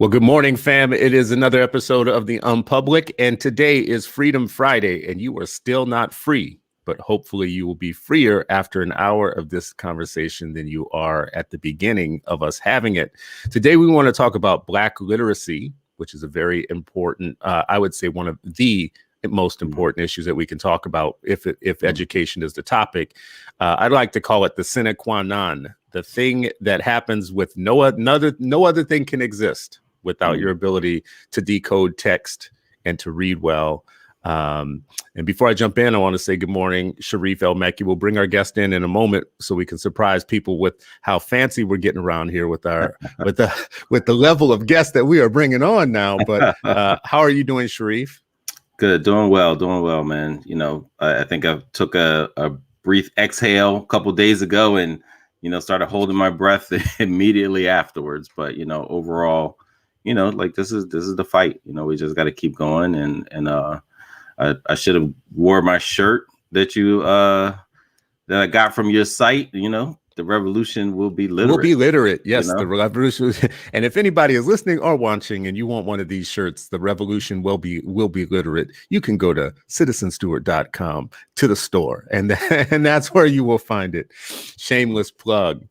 Well, good morning, fam. It is another episode of the Unpublic, and today is Freedom Friday, and you are still not free, but hopefully you will be freer after an hour of this conversation than you are at the beginning of us having it. Today, we want to talk about Black literacy, which is a very important, I would say one of the most important issues that we can talk about if education is the topic. I'd like to call it the sine qua non, the thing that happens with no other thing can exist without your ability to decode text and to read well. And before I jump in, I want to say good morning, Sharif El-Mekki. We'll bring our guest in a moment so we can surprise people with how fancy we're getting around here with our with the level of guests that we are bringing on now. But how are you doing, Sharif? Good, doing well, man. You know, I think I took a brief exhale a couple days ago and, started holding my breath immediately afterwards. But, overall, like this is the fight. We just got to keep going. And I should have wore my shirt that that I got from your site. The revolution will be literate. We'll be literate. Yes, the revolution. And if anybody is listening or watching and you want one of these shirts, the revolution will be literate. You can go to citizenstewart.com to the store, and that's where you will find it. Shameless plug.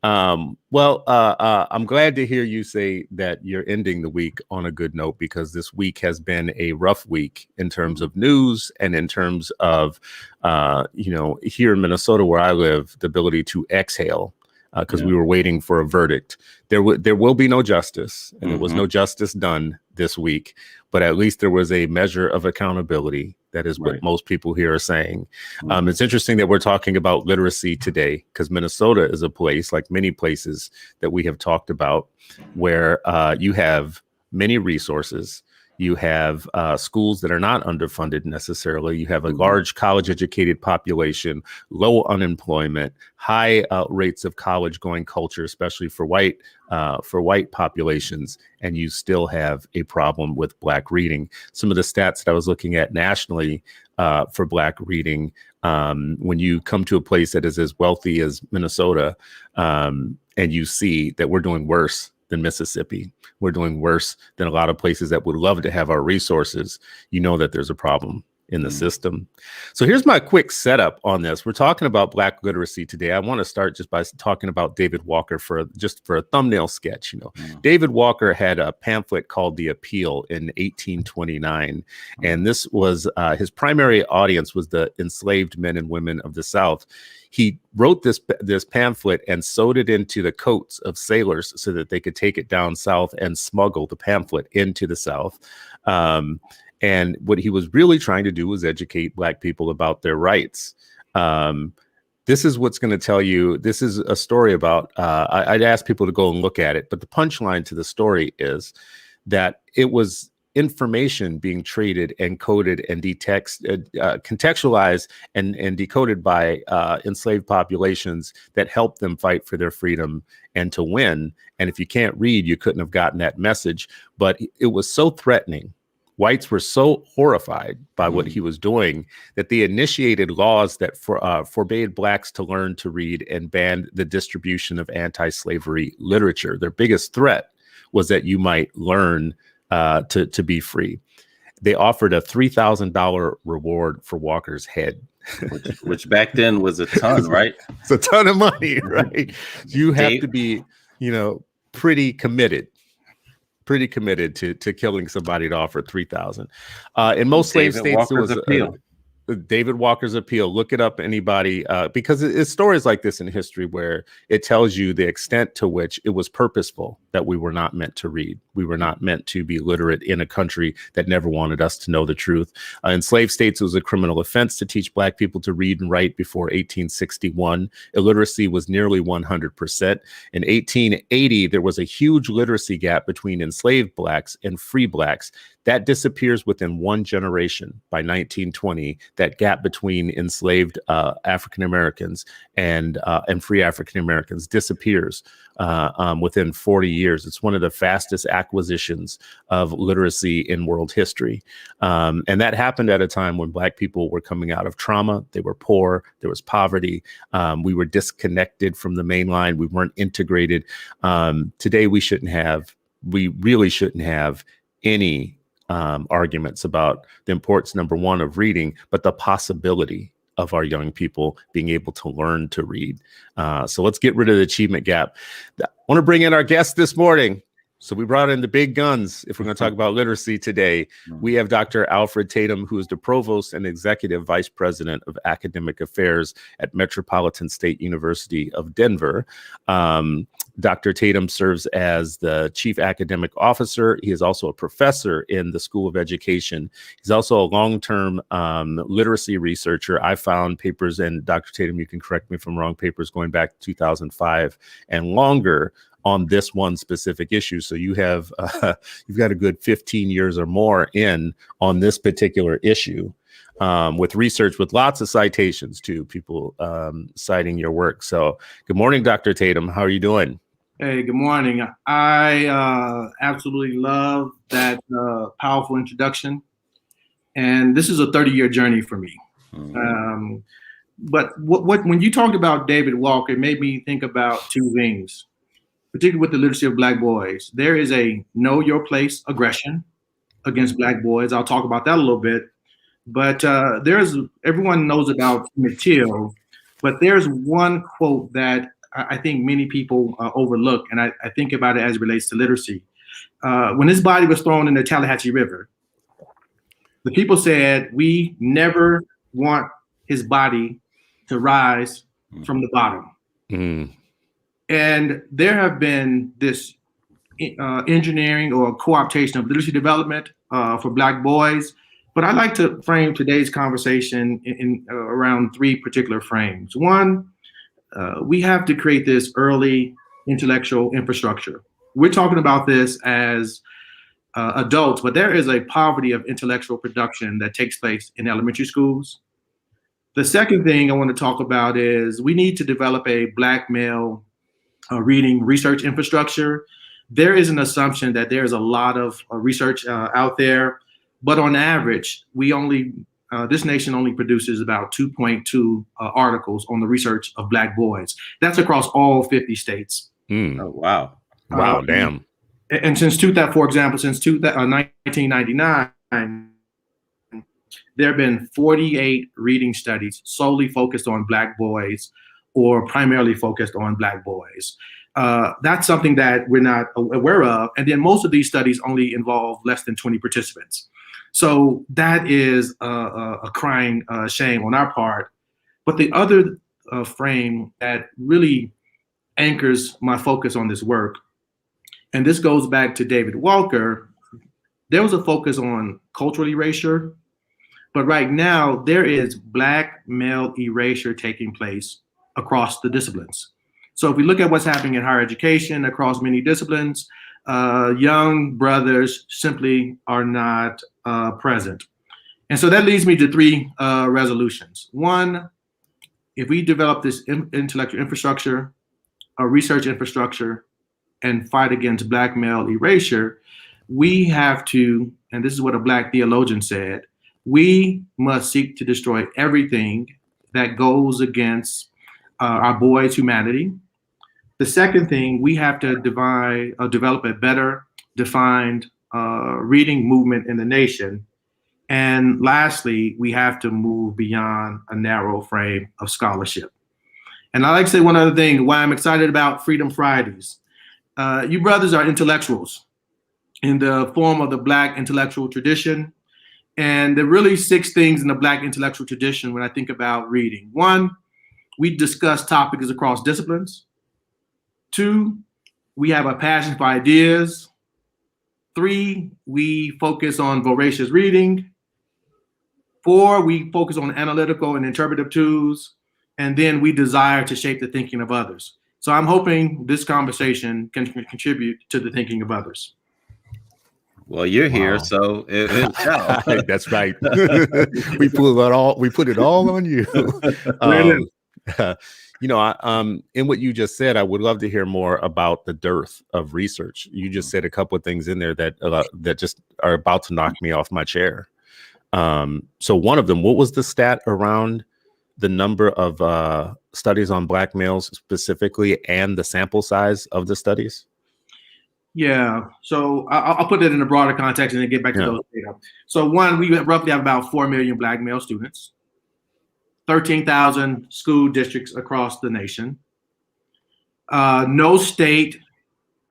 I'm glad to hear you say that you're ending the week on a good note, because this week has been a rough week in terms of news and in terms of, here in Minnesota where I live, the ability to exhale because we were waiting for a verdict. There will be no justice, and there was no justice done this week, but at least there was a measure of accountability. That is what most people here are saying. It's interesting that we're talking about literacy today, because Minnesota is a place, like many places that we have talked about, where you have many resources. You have schools that are not underfunded necessarily. You have a large college-educated population, low unemployment, high rates of college-going culture, especially for white populations, and you still have a problem with Black reading. Some of the stats that I was looking at nationally for Black reading, when you come to a place that is as wealthy as Minnesota, and you see that we're doing worse than Mississippi, we're doing worse than a lot of places that would love to have our resources, you know that there's a problem in the system. So here's my quick setup on this. We're talking about Black literacy today. I want to start just by talking about David Walker for a thumbnail sketch. David Walker had a pamphlet called The Appeal in 1829, and this was his primary audience was the enslaved men and women of the South. He wrote this pamphlet and sewed it into the coats of sailors so that they could take it down south and smuggle the pamphlet into the South. And what he was really trying to do was educate Black people about their rights. This is what's going to tell you. This is a story about, I'd ask people to go and look at it, but the punchline to the story is that it was information being traded and coded and contextualized and decoded by enslaved populations that helped them fight for their freedom and to win. And if you can't read, you couldn't have gotten that message. But it was so threatening. Whites were so horrified by what he was doing that they initiated laws that forbade Blacks to learn to read and banned the distribution of anti-slavery literature. Their biggest threat was that you might learn to be free. They offered a $3,000 reward for Walker's head, which back then was a ton, right? It's a ton of money, right? You have to be, pretty committed to killing somebody to offer $3,000. In most slave states, there was David Walker's Appeal. Look it up, anybody, because it's stories like this in history where it tells you the extent to which it was purposeful that we were not meant to read. We were not meant to be literate in a country that never wanted us to know the truth. In slave states, it was a criminal offense to teach Black people to read and write before 1861. Illiteracy was nearly 100%. In 1880, there was a huge literacy gap between enslaved Blacks and free Blacks. That disappears within one generation. By 1920, that gap between enslaved African Americans and free African Americans disappears within 40 years. It's one of the fastest acquisitions of literacy in world history. And that happened at a time when Black people were coming out of trauma. They were poor. There was poverty. We were disconnected from the main line. We weren't integrated. Today, we shouldn't have we really shouldn't have any arguments about the importance, number one, of reading, but the possibility of our young people being able to learn to read. So let's get rid of the achievement gap. I want to bring in our guest this morning. So we brought in the big guns. If we're going to talk about literacy today, we have Dr. Alfred Tatum, who is the Provost and Executive Vice President of Academic Affairs at Metropolitan State University of Denver. Dr. Tatum serves as the Chief Academic Officer. He is also a professor in the School of Education. He's also a long-term literacy researcher. I found papers, and Dr. Tatum, you can correct me if I'm wrong, papers going back to 2005 and longer on this one specific issue. So you have you've got a good 15 years or more in on this particular issue, with research, with lots of citations too, people citing your work. So good morning, Dr. Tatum. How are you doing? Hey, good morning. I absolutely love that powerful introduction. And this is a 30-year journey for me. But when you talked about David Walker, it made me think about two things, particularly with the literacy of Black boys. There is a know your place aggression against Black boys. I'll talk about that a little bit. But everyone knows about Mathieu, but there's one quote that I think many people overlook, and I think about it as it relates to literacy. When his body was thrown in the Tallahatchie River, the people said, we never want his body to rise from the bottom. Mm. And there have been this engineering or co-optation of literacy development for Black boys. But I'd like to frame today's conversation in around three particular frames. One, we have to create this early intellectual infrastructure. We're talking about this as adults, but there is a poverty of intellectual production that takes place in elementary schools. The second thing I want to talk about is we need to develop a Black male reading research infrastructure. There is an assumption that there's a lot of research out there, but on average, this nation only produces about 2.2 articles on the research of Black boys. That's across all 50 states. Mm. Oh, wow. Wow, damn. And since 1999, there have been 48 reading studies solely focused on Black boys or primarily focused on Black boys. That's something that we're not aware of. And then most of these studies only involve less than 20 participants. So that is a crying shame on our part. But the other frame that really anchors my focus on this work, and this goes back to David Walker, there was a focus on cultural erasure, but right now there is Black male erasure taking place across the disciplines. So if we look at what's happening in higher education across many disciplines, young brothers simply are not present. And so that leads me to three resolutions. One, if we develop this intellectual infrastructure, a research infrastructure, and fight against Black male erasure, we have to, and this is what a Black theologian said, we must seek to destroy everything that goes against our boys' humanity. The second thing, we have to develop a better defined reading movement in the nation. And lastly, we have to move beyond a narrow frame of scholarship. And I like to say one other thing, why I'm excited about Freedom Fridays. You brothers are intellectuals in the form of the Black intellectual tradition. And there are really 6 things in the Black intellectual tradition when I think about reading. 1, we discuss topics across disciplines. 2, we have a passion for ideas. 3, we focus on voracious reading. 4, we focus on analytical and interpretive tools. And then we desire to shape the thinking of others. So I'm hoping this conversation can contribute to the thinking of others. Well, you're here, so that's right. we put it all on you. In what you just said, I would love to hear more about the dearth of research. You just said a couple of things in there that just are about to knock me off my chair. So one of them, what was the stat around the number of studies on Black males specifically and the sample size of the studies? Yeah. So I'll put it in a broader context and then get back to those data. So one, we roughly have about 4 million Black male students, 13,000 school districts across the nation. No state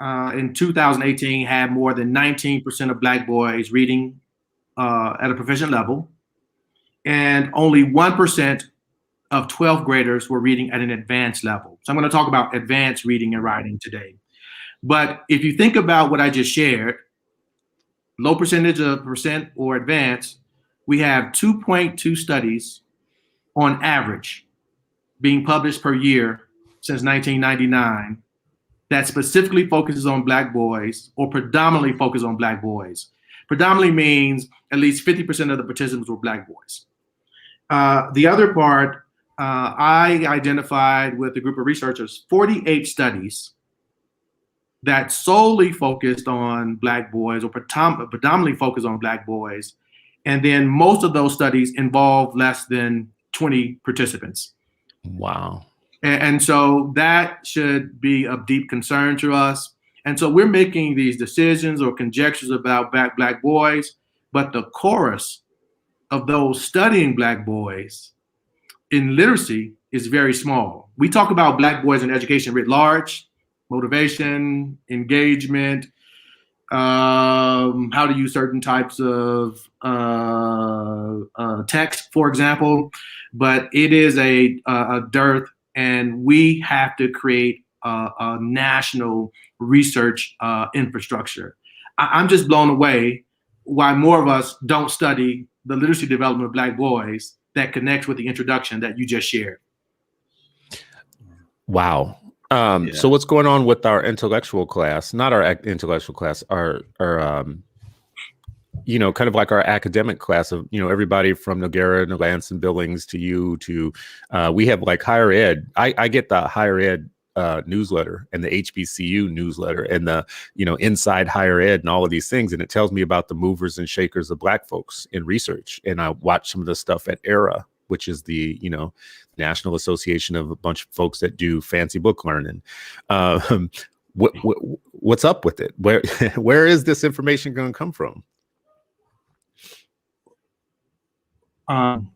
in 2018 had more than 19% of Black boys reading at a proficient level, and only 1% of 12th graders were reading at an advanced level. So I'm going to talk about advanced reading and writing today. But if you think about what I just shared, low percentage of percent or advanced, we have 2.2 studies on average being published per year since 1999 that specifically focuses on Black boys or predominantly focus on Black boys. Predominantly means at least 50% of the participants were Black boys. The other part, I identified with a group of researchers 48 studies that solely focused on Black boys or predominantly focused on Black boys. And then most of those studies involved less than 20 participants. Wow. And so that should be of deep concern to us. And so we're making these decisions or conjectures about Black boys, but the chorus of those studying Black boys in literacy is very small. We talk about Black boys in education writ large, motivation, engagement, how to use certain types of text, for example, but it is a dearth, and we have to create a national research infrastructure. I'm just blown away why more of us don't study the literacy development of Black boys that connects with the introduction that you just shared. Wow. So what's going on with our intellectual class, not our intellectual class, our kind of like our academic class of, everybody from Noguera and Lansing Billings to you to, we have like higher ed. I get the higher ed newsletter and the HBCU newsletter and the, inside higher ed and all of these things. And it tells me about the movers and shakers of Black folks in research. And I watch some of the stuff at ERA, which is the, National Association of a bunch of folks that do fancy book learning. What's up with it? Where is this information going to come from?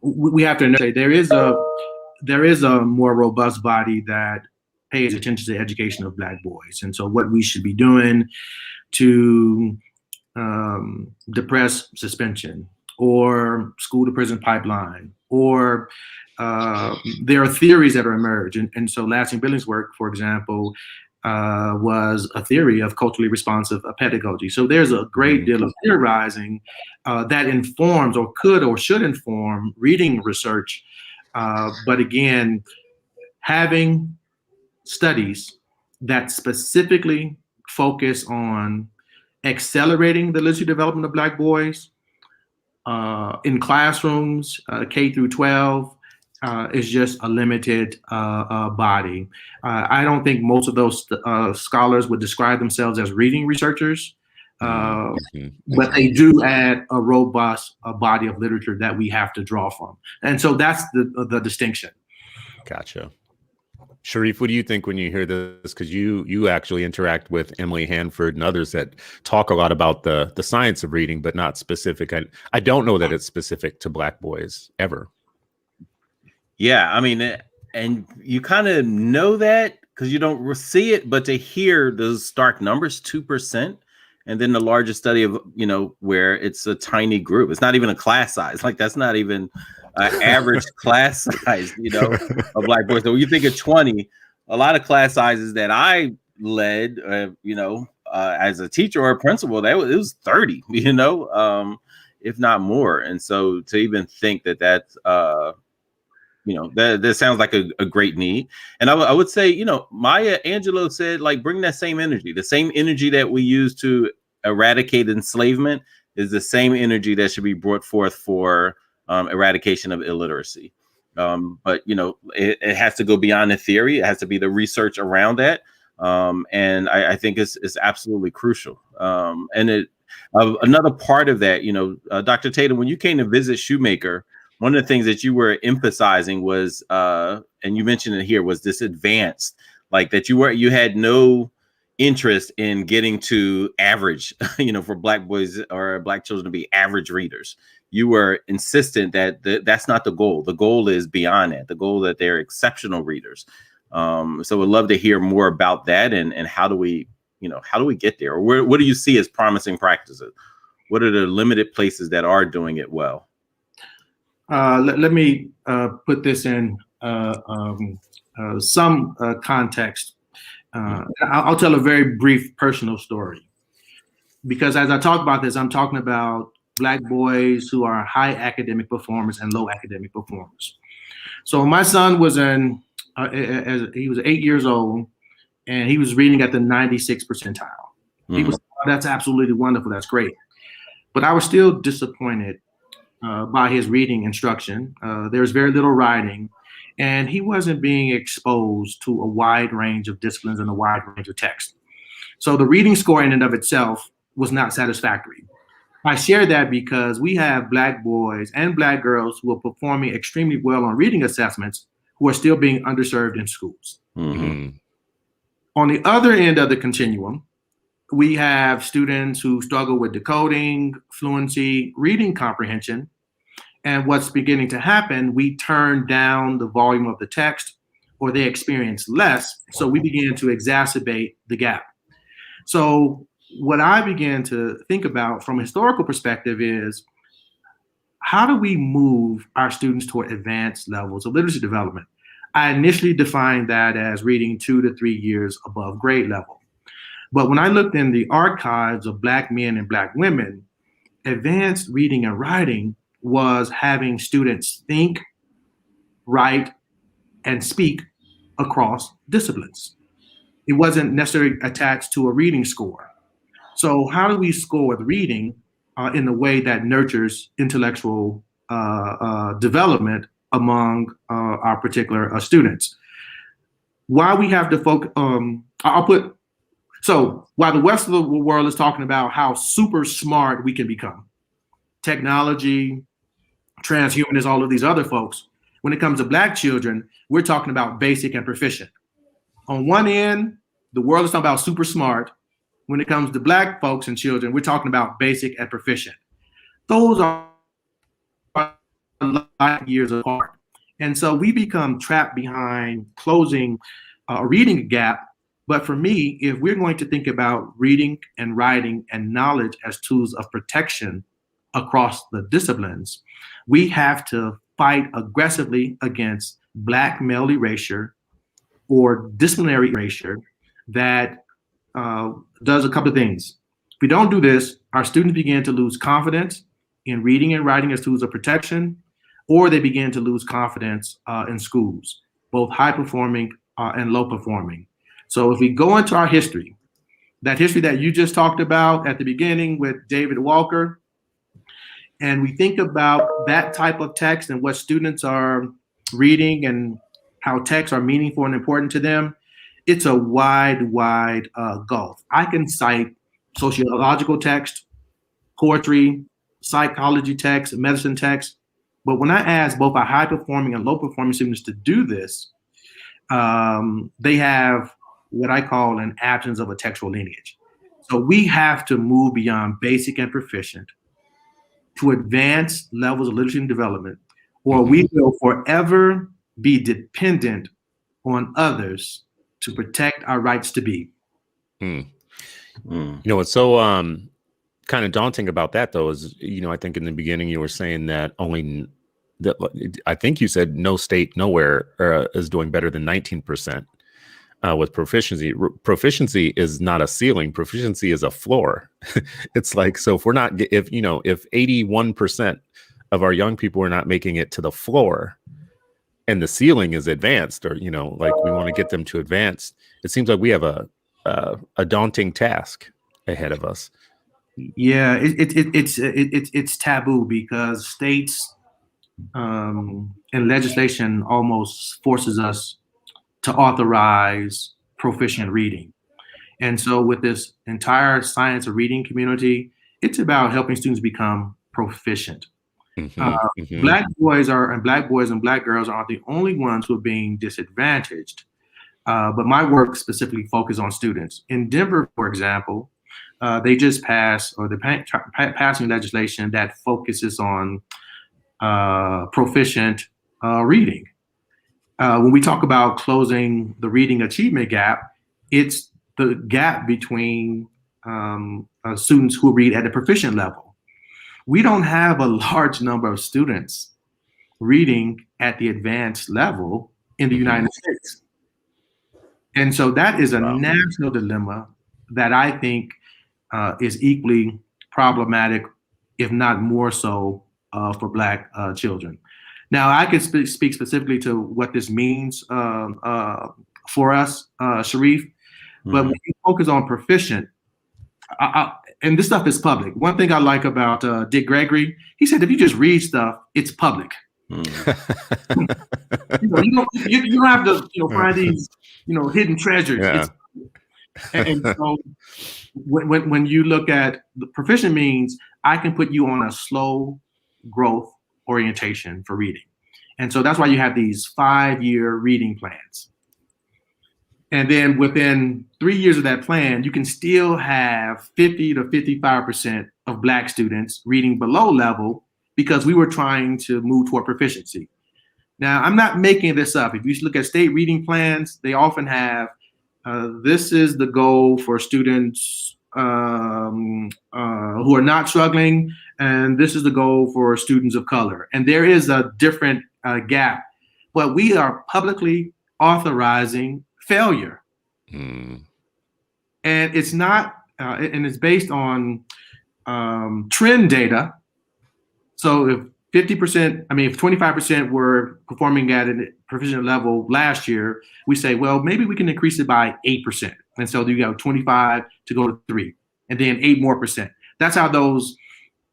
We have to say there is a more robust body that pays attention to the education of Black boys, and so what we should be doing to depress suspension or school to prison pipeline, or there are theories that are emerging. And so Lansing Billings' work, for example, was a theory of culturally responsive pedagogy. So there's a great deal of theorizing that informs or could or should inform reading research. But again, having studies that specifically focus on accelerating the literacy development of Black boys in classrooms, K through 12, is just a limited body. I don't think most of those scholars would describe themselves as reading researchers, but they do add a robust body of literature that we have to draw from. And so that's the distinction. Gotcha. Sharif, what do you think when you hear this? Because you actually interact with Emily Hanford and others that talk a lot about the science of reading, but not specific. I don't know that it's specific to Black boys ever. Yeah, I mean, and you kind of know that because you don't see it, but to hear those stark numbers, 2%, and then the largest study of, where it's a tiny group. It's not even a class size. Like that's not even an average class size, of Black boys. So when you think of 20, a lot of class sizes that I led, as a teacher or a principal, it was 30, if not more. And so to even think that's, that sounds like a great need. And I would say, Maya Angelou said, like, bring that same energy. The same energy that we use to eradicate enslavement is the same energy that should be brought forth for eradication of illiteracy. But, it has to go beyond the theory. It has to be the research around that. And I think it's absolutely crucial. And another part of that, Dr. Tatum, when you came to visit Shoemaker, one of the things that you were emphasizing was, and you mentioned it here, was this advanced, like that you had no interest in getting to average, for Black boys or Black children to be average readers. You were insistent that that's not the goal. The goal is beyond that. The goal that they're exceptional readers. So we'd love to hear more about that, and how do we get there? Or what do you see as promising practices? What are the limited places that are doing it well? Let me put this in some context. I'll tell a very brief personal story, because as I talk about this, I'm talking about Black boys who are high academic performers and low academic performers. So my son was he was 8 years old, and he was reading at the 96th percentile. People said, oh, that's absolutely wonderful. That's great. But I was still disappointed by his reading instruction. There's very little writing, and he wasn't being exposed to a wide range of disciplines and a wide range of text. So the reading score in and of itself was not satisfactory. I share that because we have Black boys and Black girls who are performing extremely well on reading assessments who are still being underserved in schools. On the other end of the continuum, we have students who struggle with decoding, fluency, reading comprehension. And what's beginning to happen, we turn down the volume of the text, or they experience less. So we begin to exacerbate the gap. So what I began to think about from a historical perspective is, how do we move our students toward advanced levels of literacy development? I initially defined that as reading 2 to 3 years above grade level. But when I looked in the archives of Black men and Black women, advanced reading and writing was having students think, write, and speak across disciplines. It wasn't necessarily attached to a reading score. So how do we score with reading in a way that nurtures intellectual development among our particular students? Why we have to focus, so while the rest of the world is talking about how super smart we can become, technology, transhumanists, all of these other folks, when it comes to Black children, we're talking about basic and proficient. On one end, the world is talking about super smart. When it comes to Black folks and children, we're talking about basic and proficient. Those are light years apart. And so we become trapped behind closing a reading gap. But for me, if we're going to think about reading and writing and knowledge as tools of protection across the disciplines, we have to fight aggressively against Black male erasure or disciplinary erasure that does a couple of things. If we don't do this, our students begin to lose confidence in reading and writing as tools of protection, or they begin to lose confidence in schools, both high performing and low performing. So if we go into our history, that history that you just talked about at the beginning with David Walker, and we think about that type of text and what students are reading and how texts are meaningful and important to them, it's a wide gulf. I can cite sociological text, poetry, psychology text, medicine text, but when I ask both our high-performing and low-performing students to do this, they have what I call an absence of a textual lineage. So we have to move beyond basic and proficient to advanced levels of literacy and development, or we will forever be dependent on others to protect our rights to be. What's so kind of daunting about that, though, is, I think in the beginning you were saying that I think you said no state nowhere is doing better than 19% with proficiency. Proficiency is not a ceiling. Proficiency is a floor. It's like, so if 81% of our young people are not making it to the floor, and the ceiling is advanced, or like we want to get them to advance, it seems like we have a daunting task ahead of us. Yeah, it's taboo because states and legislation almost forces us to authorize proficient reading. And so with this entire science of reading community, it's about helping students become proficient. Black boys and Black girls aren't the only ones who are being disadvantaged. But my work specifically focuses on students. In Denver, for example, they just passed, or they're passing legislation that focuses on proficient reading. When we talk about closing the reading achievement gap, it's the gap between students who read at a proficient level. We don't have a large number of students reading at the advanced level in the United States. And so that is a national dilemma that I think is equally problematic, if not more so, for Black children. Now, I can speak specifically to what this means for us, Sharif, but when you focus on proficient, and this stuff is public. One thing I like about Dick Gregory, he said, if you just read stuff, it's public. You don't have to find these hidden treasures. Yeah. And so when you look at the proficient means, I can put you on a slow growth orientation for reading. And so that's why you have these 5-year reading plans. And then within 3 years of that plan, you can still have 50 to 55% of Black students reading below level because we were trying to move toward proficiency. Now, I'm not making this up. If you look at state reading plans, they often have, this is the goal for students who are not struggling, and this is the goal for students of color. And there is a different gap, but we are publicly authorizing failure. And it's not, and it's based on trend data. So if 25% were performing at a proficient level last year, we say, well, maybe we can increase it by 8%. And so you got 25 to go to 3, and then 8 more %. That's how those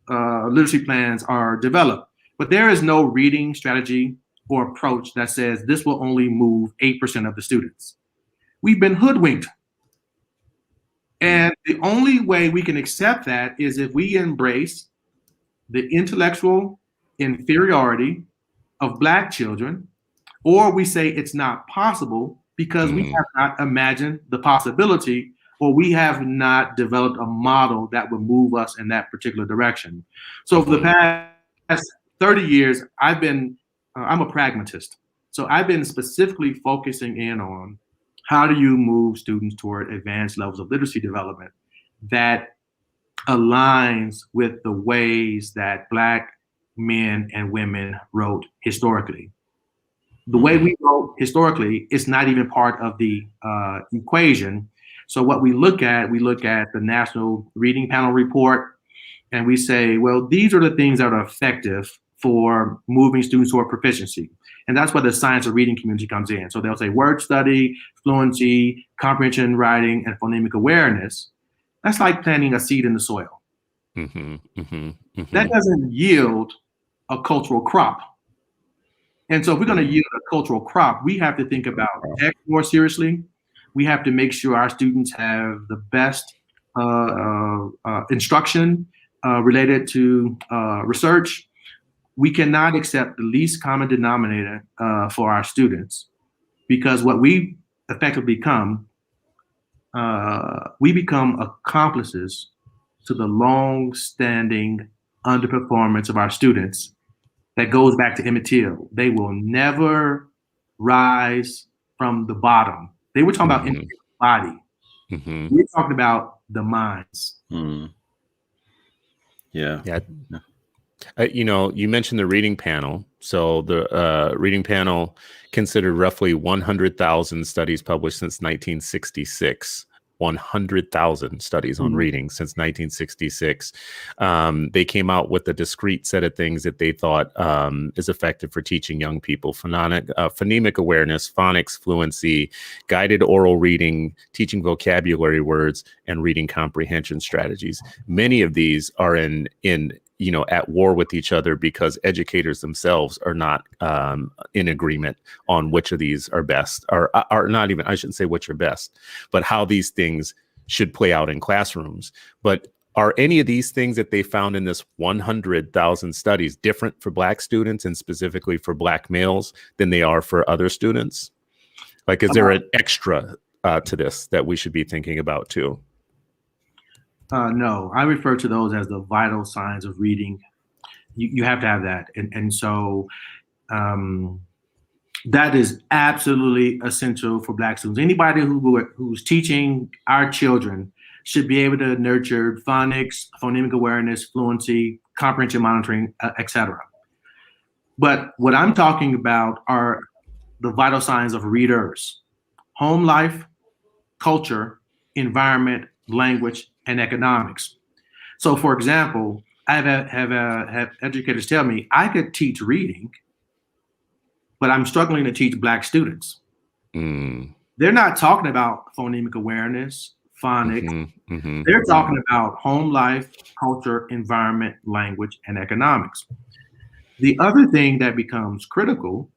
literacy plans are developed. But there is no reading strategy or approach that says this will only move 8% of the students. We've been hoodwinked. And the only way we can accept that is if we embrace the intellectual inferiority of Black children, or we say it's not possible because we have not imagined the possibility, or we have not developed a model that would move us in that particular direction. So for the past 30 years, I'm a pragmatist. So I've been specifically focusing in on how do you move students toward advanced levels of literacy development that aligns with the ways that Black men and women wrote historically. The way we wrote historically is not even part of the equation. So what we look at the National Reading Panel report, and we say, well, these are the things that are effective for moving students toward proficiency. And that's where the science of reading community comes in. So they'll say word study, fluency, comprehension, writing, and phonemic awareness. That's like planting a seed in the soil. That doesn't yield a cultural crop. And so if we're going to yield a cultural crop, we have to think about tech more seriously. We have to make sure our students have the best instruction related to research. We cannot accept the least common denominator for our students, because what we effectively become, we become accomplices to the long-standing underperformance of our students that goes back to Emmett Till. They will never rise from the bottom. They were talking about Emmett Till's body. We're talking about the minds. Yeah. You mentioned the reading panel. So the reading panel considered roughly 100,000 studies published since 1966. 100,000 studies on reading since 1966. They came out with a discrete set of things that they thought is effective for teaching young people: phonemic awareness, phonics fluency, guided oral reading, teaching vocabulary words, and reading comprehension strategies. Many of these are at war with each other because educators themselves are not in agreement on which of these are best, or are not even, I shouldn't say which are best, but how these things should play out in classrooms. But are any of these things that they found in this 100,000 studies different for Black students, and specifically for Black males, than they are for other students? Like, is there an extra to this that we should be thinking about too? No, I refer to those as the vital signs of reading. You have to have that. And so that is absolutely essential for Black students. Anybody who's teaching our children should be able to nurture phonics, phonemic awareness, fluency, comprehension monitoring, etc. But what I'm talking about are the vital signs of readers: home life, culture, environment, language, and economics. So, for example, I have educators tell me I could teach reading, but I'm struggling to teach Black students. They're not talking about phonemic awareness, phonics. They're talking about home life, culture, environment, language, and economics. The other thing that becomes critical,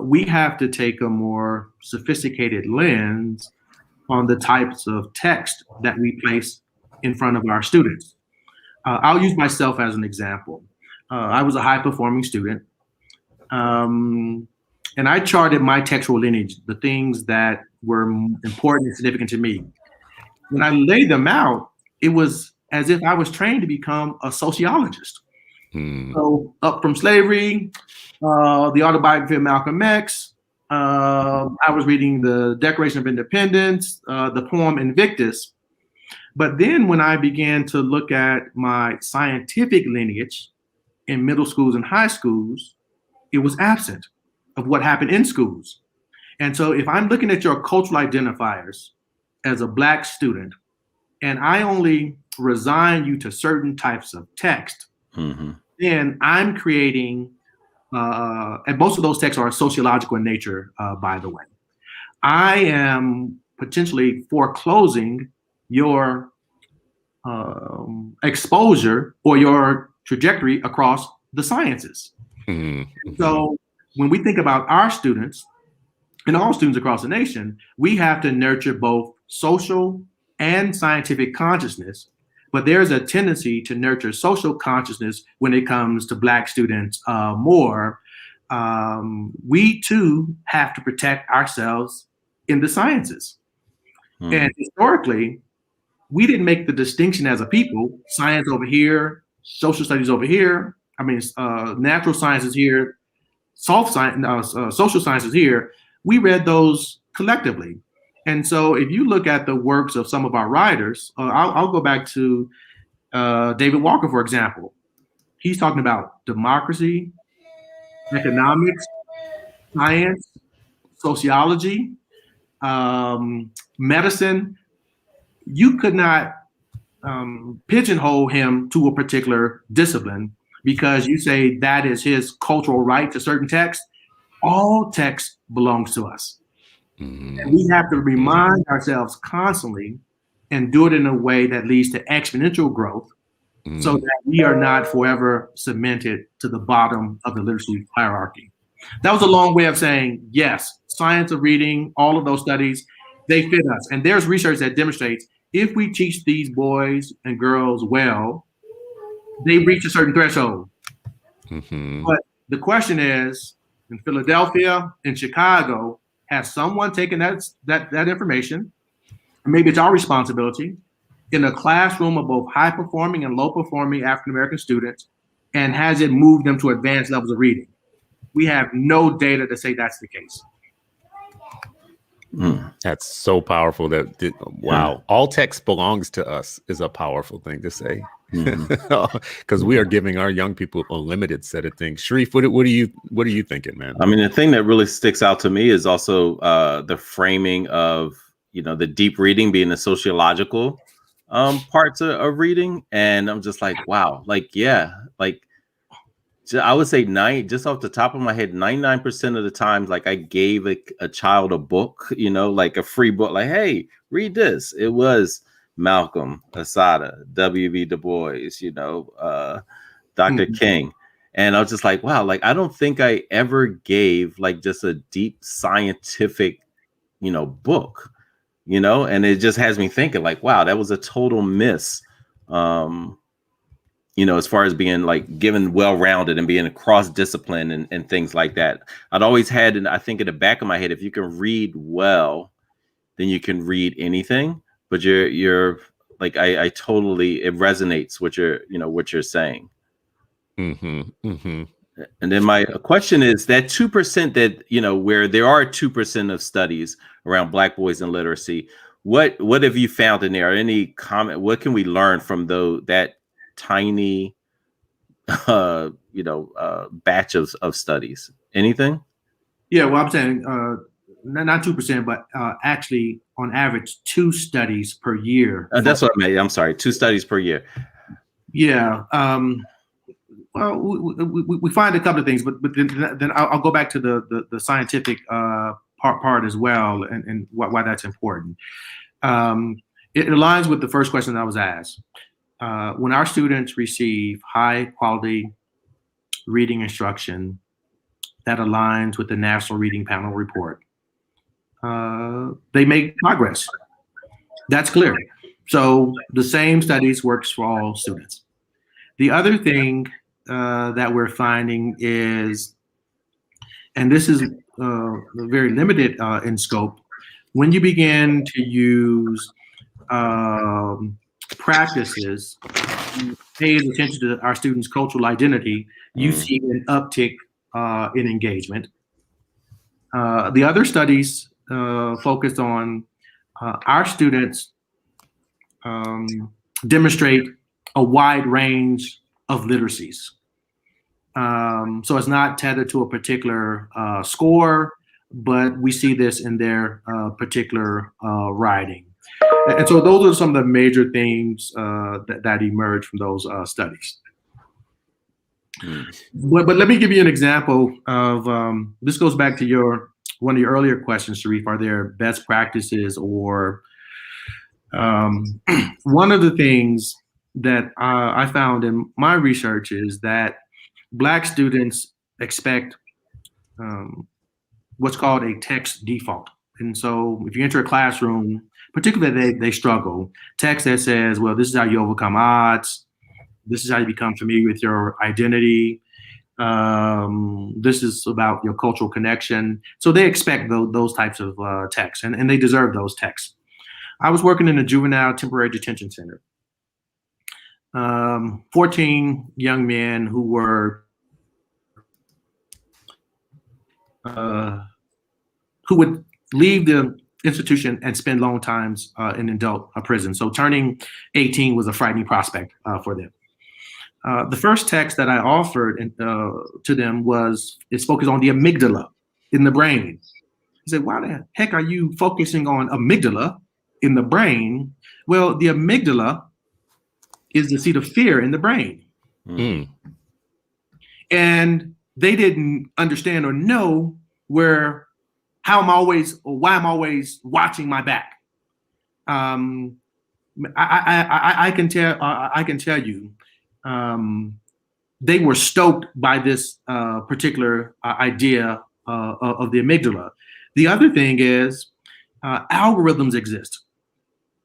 we have to take a more sophisticated lens on the types of text that we place in front of our students. I'll use myself as an example. I was a high-performing student, and I charted my textual lineage, the things that were important and significant to me. When I laid them out, it was as if I was trained to become a sociologist. So up from slavery, the autobiography of Malcolm X, I was reading the Declaration of Independence, the poem Invictus. But then when I began to look at my scientific lineage in middle schools and high schools, it was absent of what happened in schools. And so if I'm looking at your cultural identifiers as a Black student, and I only resign you to certain types of text, then I'm creating, and most of those texts are sociological in nature, by the way. I am potentially foreclosing your exposure or your trajectory across the sciences. So when we think about our students and all students across the nation, we have to nurture both social and scientific consciousness, but there's a tendency to nurture social consciousness when it comes to Black students more. We too have to protect ourselves in the sciences. And historically, we didn't make the distinction as a people: science over here, social studies over here. I mean, natural sciences here, soft science, social sciences here. We read those collectively. And so if you look at the works of some of our writers, I'll go back to David Walker, for example. He's talking about democracy, economics, science, sociology, medicine. You could not pigeonhole him to a particular discipline because you say that is his cultural right to certain text. All text belongs to us. And we have to remind ourselves constantly and do it in a way that leads to exponential growth so that we are not forever cemented to the bottom of the literacy hierarchy. That was a long way of saying, yes, science of reading, all of those studies, they fit us. And there's research that demonstrates if we teach these boys and girls well, they reach a certain threshold. But the question is, in Philadelphia, in Chicago, has someone taken that information, maybe it's our responsibility, in a classroom of both high-performing and low-performing African-American students, and has it moved them to advanced levels of reading? We have no data to say that's the case. That's so powerful. Wow, all text belongs to us is a powerful thing to say, because we are giving our young people a limited set of things. Sharif, what are you thinking, man? I mean, the thing that really sticks out to me is also the framing of, the deep reading being the sociological parts of reading, and I'm just like, wow, I would say just off the top of my head, 99% of the times, I gave a child a book, like a free book, like, hey, read this. It was Malcolm, Asada, W.B. Du Bois, Dr. King. And I was just like, wow, I don't think I ever gave just a deep scientific, book, and it just has me thinking wow, that was a total miss. as far as being like given well-rounded and being cross-discipline and things like that. I'd always had, and I think in the back of my head, if you can read well, then you can read anything. But you're like, I totally, it resonates what you're saying. Mm-hmm. Mm-hmm. And then my question is that 2% that, where there are 2% of studies around Black boys and literacy, what have you found in there? Any comment? What can we learn from that tiny, batch of studies? Anything? Yeah, well, I'm saying not 2%, but actually on average 2 studies per year. That's what I meant. I'm sorry, 2 studies per year. Yeah. Well, we find a couple of things, but then I'll go back to the scientific part as well, and why that's important. It aligns with the first question that I was asked. When our students receive high quality reading instruction that aligns with the National Reading Panel report, they make progress. That's clear. So the same studies works for all students. The other thing that we're finding is, and this is very limited in scope, when you begin to use practices, pays attention to our students' cultural identity, you see an uptick in engagement. The other studies focused on our students demonstrate a wide range of literacies. So it's not tethered to a particular score, but we see this in their particular writing. And so those are some of the major things that emerge from those studies. But let me give you an example of, this goes back to one of your earlier questions, Sharif. Are there best practices or one of the things that I found in my research is that Black students expect what's called a text default. And so if you enter a classroom, particularly they struggle, text that says, well, this is how you overcome odds. This is how you become familiar with your identity. This is about your cultural connection. So they expect those types of texts, and they deserve those texts. I was working in a juvenile temporary detention center. 14 young men who were who would leave the institution and spend long times in adult prison. So turning 18 was a frightening prospect for them. The first text that I offered to them is focused on the amygdala in the brain. I said, why the heck are you focusing on amygdala in the brain? Well, the amygdala is the seat of fear in the brain. And they didn't understand or know why I'm always watching my back. I can tell you, they were stoked by this particular idea of the amygdala. The other thing is algorithms exist.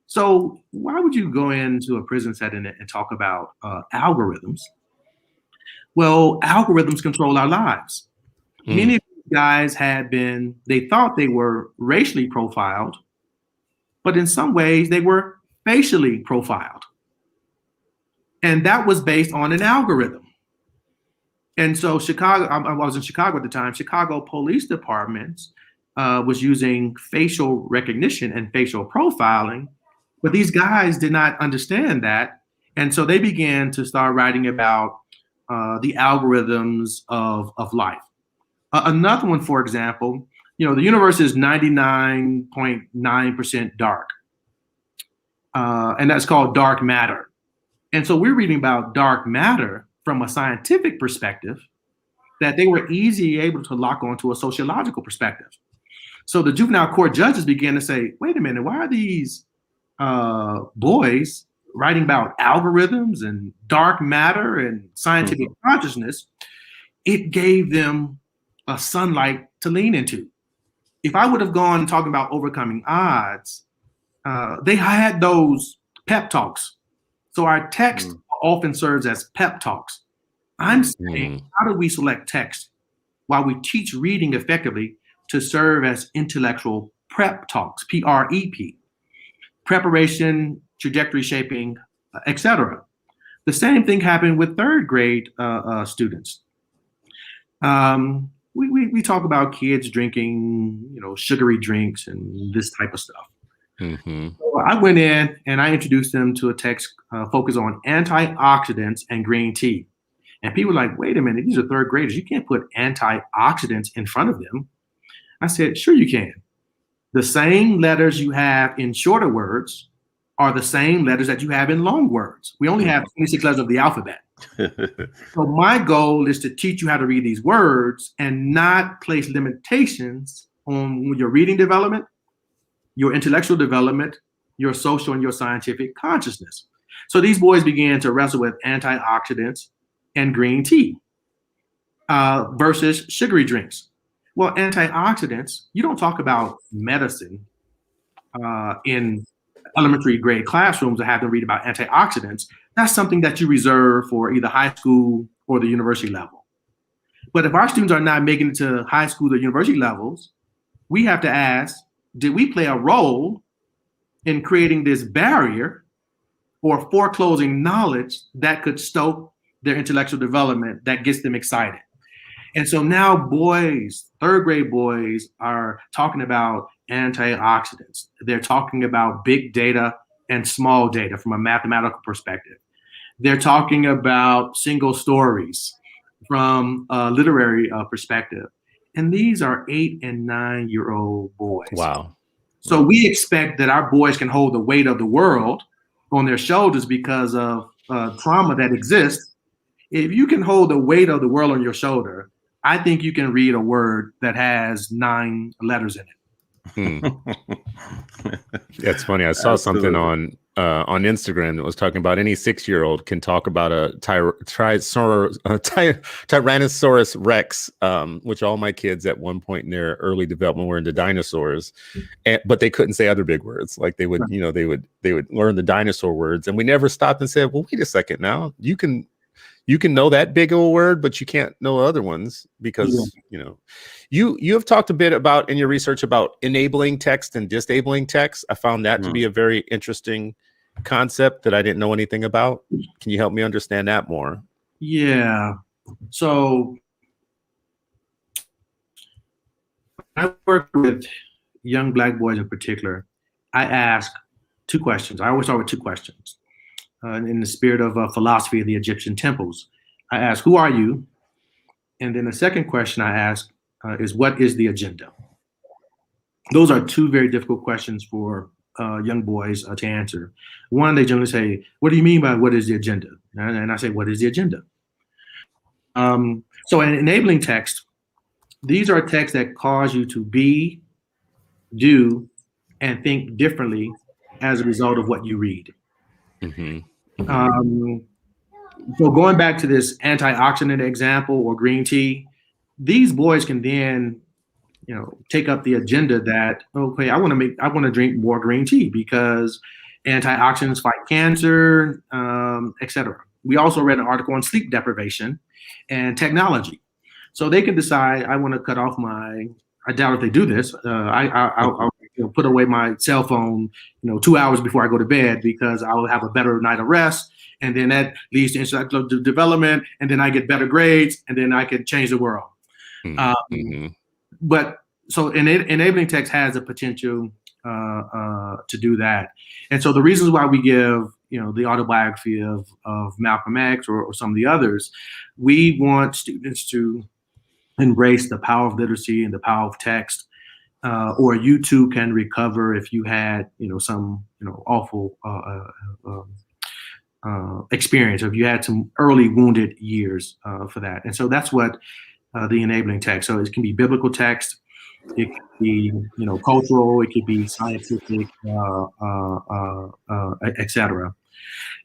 So why would you go into a prison setting and talk about algorithms? Well, algorithms control our lives. Many of these guys they thought they were racially profiled, but in some ways they were facially profiled. And that was based on an algorithm. And so Chicago, I was in Chicago at the time, Chicago Police Departments was using facial recognition and facial profiling, but these guys did not understand that. And so they began to start writing about the algorithms of life. Another one, for example, the universe is 99.9% dark. And that's called dark matter. And so we're reading about dark matter from a scientific perspective that they were easily able to lock onto a sociological perspective. So the juvenile court judges began to say, wait a minute, why are these boys writing about algorithms and dark matter and scientific consciousness? It gave them a sunlight to lean into. If I would have gone talking about overcoming odds, they had those pep talks. So our text often serves as pep talks. I'm saying, how do we select text while we teach reading effectively to serve as intellectual prep talks, PREP, preparation, trajectory shaping, etc. The same thing happened with third grade students. We talk about kids drinking, sugary drinks and this type of stuff. Mm-hmm. So I went in and I introduced them to a text focused on antioxidants and green tea. And people were like, wait a minute, these are third graders. You can't put antioxidants in front of them. I said, sure you can. The same letters you have in shorter words are the same letters that you have in long words. We only have 26 letters of the alphabet. So my goal is to teach you how to read these words and not place limitations on your reading development, your intellectual development, your social and your scientific consciousness. So these boys began to wrestle with antioxidants and green tea versus sugary drinks. Well, antioxidants, you don't talk about medicine in elementary grade classrooms that have them read about antioxidants. That's something that you reserve for either high school or the university level. But if our students are not making it to high school or university levels, we have to ask, did we play a role in creating this barrier or foreclosing knowledge that could stoke their intellectual development that gets them excited? And so now boys, third grade boys, are talking about antioxidants. They're talking about big data and small data from a mathematical perspective. They're talking about single stories from a literary perspective. And these are 8 and 9-year-old boys. Wow. So we expect that our boys can hold the weight of the world on their shoulders because of trauma that exists. If you can hold the weight of the world on your shoulder, I think you can read a word that has 9 letters in it. That's funny. I saw something on Instagram that was talking about any 6-year-old can talk about a Tyrannosaurus Rex, which all my kids at one point in their early development were into dinosaurs, but they couldn't say other big words. Like they would, they would learn the dinosaur words, and we never stopped and said, "Well, wait a second, now you can know that big of a word, but you can't know other ones because you have talked a bit about in your research about enabling text and disabling text. I found that to be a very interesting concept that I didn't know anything about. Can you help me understand that more? Yeah. So I work with young Black boys in particular. I ask 2 questions. I always start with 2 questions. In the spirit of philosophy of the Egyptian temples, I ask, who are you? And then the second question I ask is, what is the agenda? Those are 2 very difficult questions for young boys to answer. One, they generally say, what do you mean by what is the agenda? And I say, what is the agenda? So in enabling text, these are texts that cause you to be, do, and think differently as a result of what you read. Mm-hmm. So going back to this antioxidant example or green tea, these boys can then, take up the agenda that, okay, I want to drink more green tea because antioxidants fight cancer, etc. We also read an article on sleep deprivation and technology. So they can decide, I want to cut off I doubt if they do this. I'll put away my cell phone, 2 hours before I go to bed because I will have a better night of rest. And then that leads to intellectual development. And then I get better grades and then I can change the world. But so enabling text has a potential to do that. And so the reasons why we give, the autobiography of Malcolm X or some of the others, we want students to embrace the power of literacy and the power of text, or you too can recover if you had, some, awful experience, or if you had some early wounded years for that. And so that's what the enabling text. So it can be biblical text, it could be, cultural, it could be scientific, etc.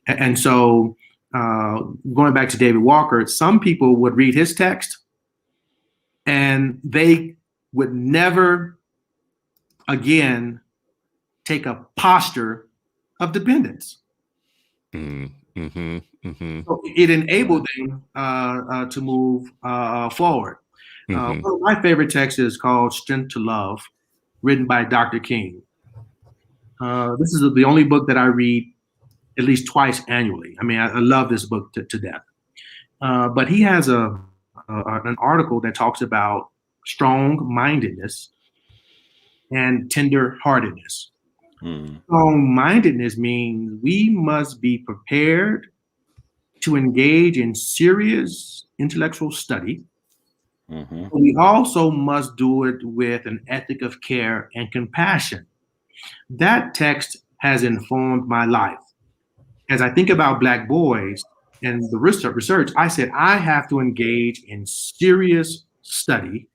And so going back to David Walker, some people would read his text and they would never again take a posture of dependence. So it enabled them to move forward. One of my favorite texts is called Strength to Love, written by Dr. King. This is the only book that I read at least twice annually. I mean, I love this book to death. But he has an article that talks about strong-mindedness and tender-heartedness. Strong-mindedness means we must be prepared to engage in serious intellectual study. We also must do it with an ethic of care and compassion. That text has informed my life. As I think about Black boys and the research, I said I have to engage in serious study,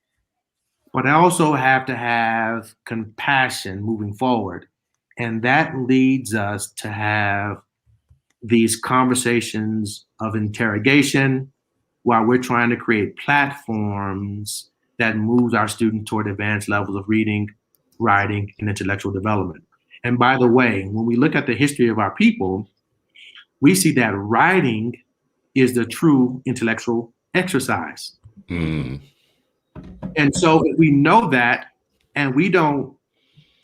but I also have to have compassion moving forward. And that leads us to have these conversations of interrogation while we're trying to create platforms that moves our students toward advanced levels of reading, writing, and intellectual development. And by the way, when we look at the history of our people, we see that writing is the true intellectual exercise. And so if we know that and we don't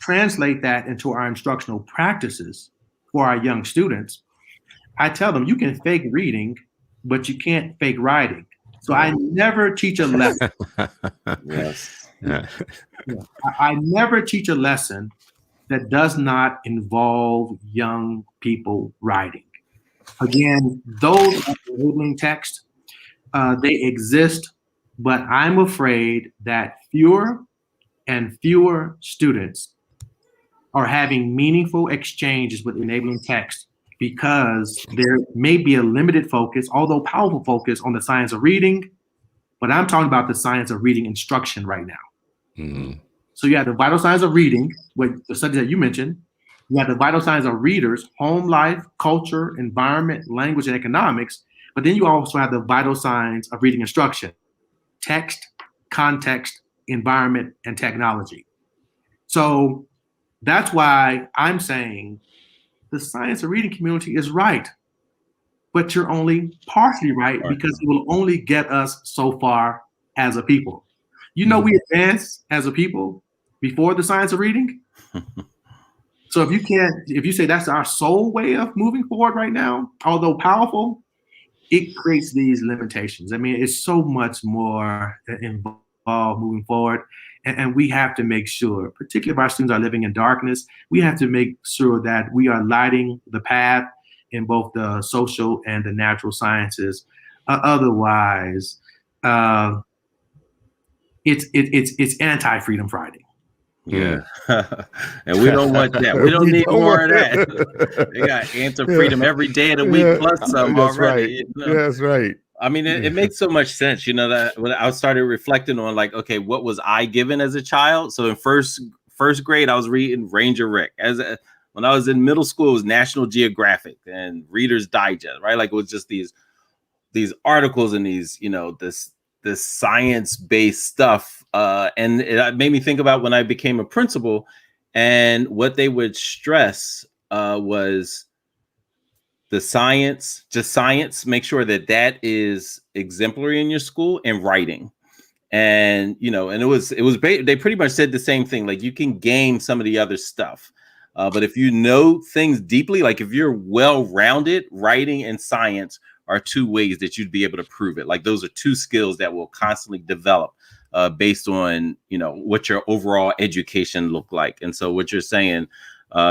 translate that into our instructional practices for our young students, I tell them you can fake reading, but you can't fake writing. So I never teach a lesson. Yes. I never teach a lesson that does not involve young people writing. Again, those are enabling text. They exist, but I'm afraid that fewer and fewer students are having meaningful exchanges with enabling text because there may be a limited focus, although powerful focus, on the science of reading. But I'm talking about the science of reading instruction right now. So you have the vital science of reading, with the study that you mentioned. You have the vital science of readers, home life, culture, environment, language, and economics. But then you also have the vital science of reading instruction, text, context, environment, and technology. So that's why I'm saying the science of reading community is right, but you're only partially right because it will only get us so far as a people. You know, we advance as a people before the science of reading. So if you say that's our sole way of moving forward right now, although powerful, it creates these limitations. I mean, it's so much more involved moving forward. And we have to make sure, particularly if our students are living in darkness, we have to make sure that we are lighting the path in both the social and the natural sciences. Otherwise, it's anti-Freedom Friday. Yeah. And we don't want that. We don't need more of that. They got anti-freedom every day of the week plus some already. Right. You know? That's right. I mean, it makes so much sense, you know, that when I started reflecting on like, okay, what was I given as a child? So in first grade, I was reading Ranger Rick. When I was in middle school, it was National Geographic and Reader's Digest, right? Like it was just these articles and these, you know, this science-based stuff. And it made me think about when I became a principal, and what they would stress was the science, just science, make sure that is exemplary in your school, and writing. And, you know, and they pretty much said the same thing. Like you can game some of the other stuff. But if you know things deeply, like if you're well-rounded, writing and science are two ways that you'd be able to prove it. Like those are two skills that will constantly develop based on, you know, what your overall education look like. And so what you're saying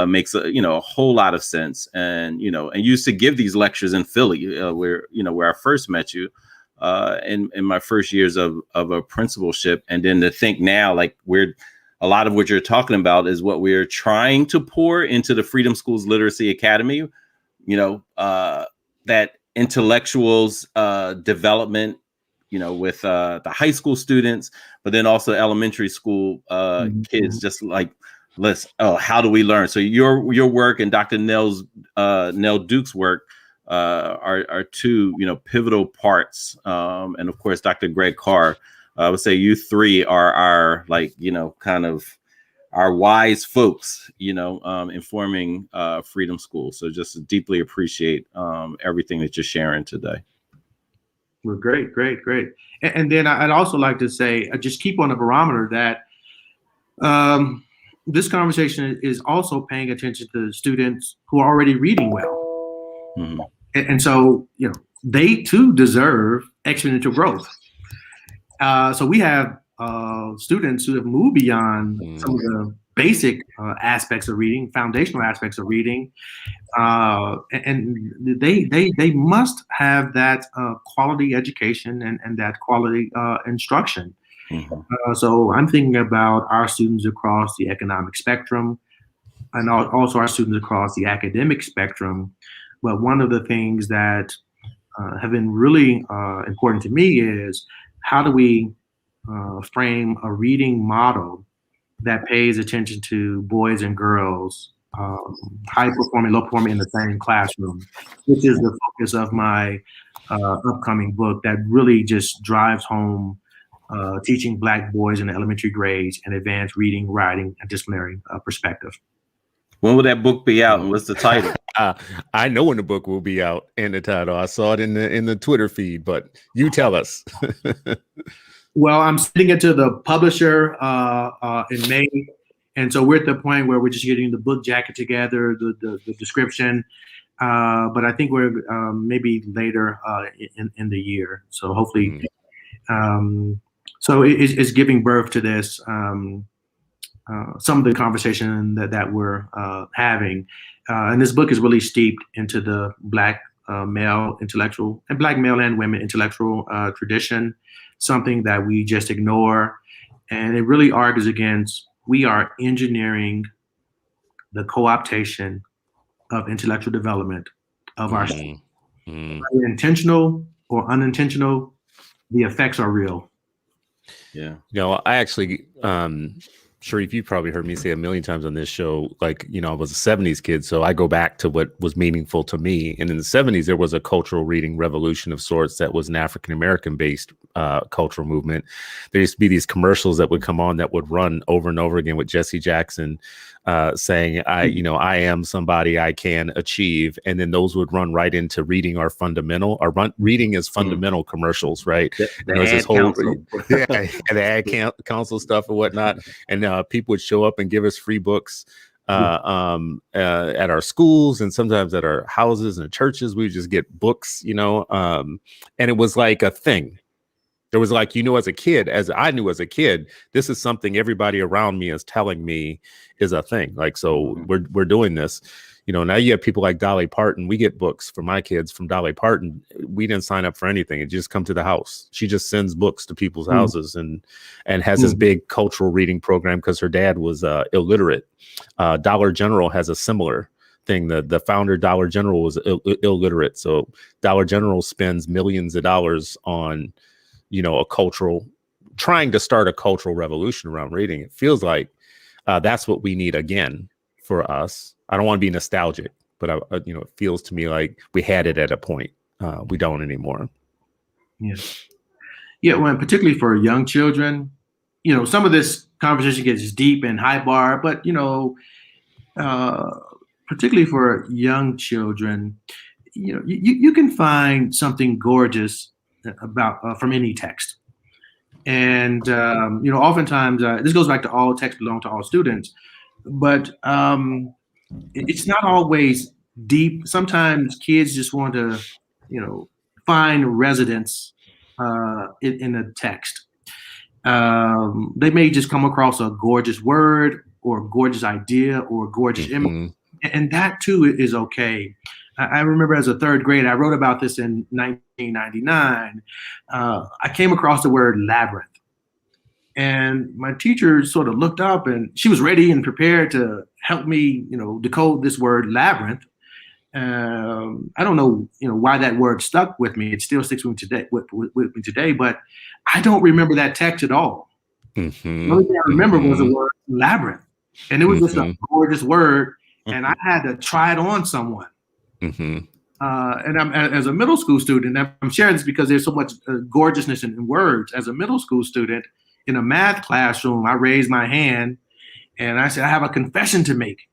makes a whole lot of sense. And, you know, and used to give these lectures in Philly where I first met you in my first years of a principalship. And then to think now, like a lot of what you're talking about is what we're trying to pour into the Freedom Schools Literacy Academy, you know, that intellectuals development, you know, with the high school students, but then also elementary school kids, just like, how do we learn? So your work and Dr. Nell Duke's work are two, you know, pivotal parts. And of course, Dr. Greg Carr, I would say you three are our, like, you know, kind of wise folks, informing Freedom School. So just deeply appreciate everything that you're sharing today. Well, great. And then I'd also like to say, just keep on the barometer that this conversation is also paying attention to students who are already reading well. Mm-hmm. And so, they too deserve exponential growth. So we have students who have moved beyond some of the basic aspects of reading, foundational aspects of reading, and they must have that quality education and that quality instruction. Mm-hmm. So I'm thinking about our students across the economic spectrum and also our students across the academic spectrum. But one of the things that have been really important to me is how do we frame a reading model that pays attention to boys and girls, high performing, low performing in the same classroom, which is the focus of my upcoming book that really just drives home teaching Black boys in the elementary grades and advanced reading, writing, and disciplinary perspective. When will that book be out, and what's the title? I know when the book will be out and the title. I saw it in the Twitter feed, but you tell us. Well, I'm sending it to the publisher in May, and so we're at the point where we're just getting the book jacket together, the description. But I think we're maybe later in the year. So hopefully, so it's giving birth to this. Some of the conversation that we're having, and this book is really steeped into the Black male intellectual and Black male and women intellectual tradition, something that we just ignore, and it really argues against we are engineering the co-optation of intellectual development of our students. Whether intentional or unintentional, the effects are real. Yeah. I actually, Sharif, you've probably heard me say a million times on this show, like, I was a 70s kid, so I go back to what was meaningful to me. And in the 70s, there was a cultural reading revolution of sorts that was an African-American based cultural movement. There used to be these commercials that would come on that would run over and over again with Jesse Jackson saying, I am somebody I can achieve. And then those would run right into reading our fundamental, reading is fundamental commercial right? The ad council. The ad council stuff and whatnot. And people would show up and give us free books at our schools and sometimes at our houses and churches. We would just get books, and it was like a thing. There was like, as a kid, as I knew as a kid, this is something everybody around me is telling me is a thing. Like, so we're doing this. Now you have people like Dolly Parton. We get books for my kids from Dolly Parton. We didn't sign up for anything. It just come to the house. She just sends books to people's houses and has this big cultural reading program because her dad was illiterate. Dollar General has a similar thing. The founder, Dollar General, was illiterate. So Dollar General spends millions of dollars on trying to start a cultural revolution around reading. It feels like that's what we need again for us. I don't want to be nostalgic, but it feels to me like we had it at a point. We don't anymore. Yeah. Well, particularly for young children, some of this conversation gets deep and high bar, but particularly for young children, you can find something gorgeous about from any text. And oftentimes this goes back to all texts belong to all students, but it's not always deep. Sometimes kids just want to find residence in a text. They may just come across a gorgeous word or a gorgeous idea or a gorgeous image, and that too is okay. I remember as a third grade, I wrote about this in 1999. I came across the word labyrinth. And my teacher sort of looked up and she was ready and prepared to help me, decode this word labyrinth. I don't know, why that word stuck with me. It still sticks with me today, but I don't remember that text at all. The only thing I remember was the word labyrinth. And it was just a gorgeous word. And I had to try it on someone. And I'm, as a middle school student, I'm sharing this because there's so much gorgeousness in words. As a middle school student in a math classroom, I raised my hand And I said, I have a confession to make.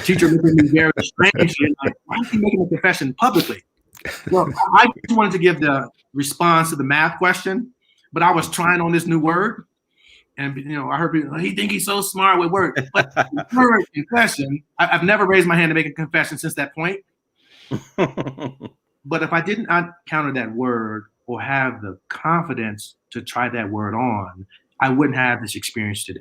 Teacher looked at me very strangely, like, why is he making a confession publicly? Well, I just wanted to give the response to the math question, but I was trying on this new word. And, I heard people, he think he's so smart with words. But the word confession, I've never raised my hand to make a confession since that point. But if I did not encounter that word or have the confidence to try that word on, I wouldn't have this experience today.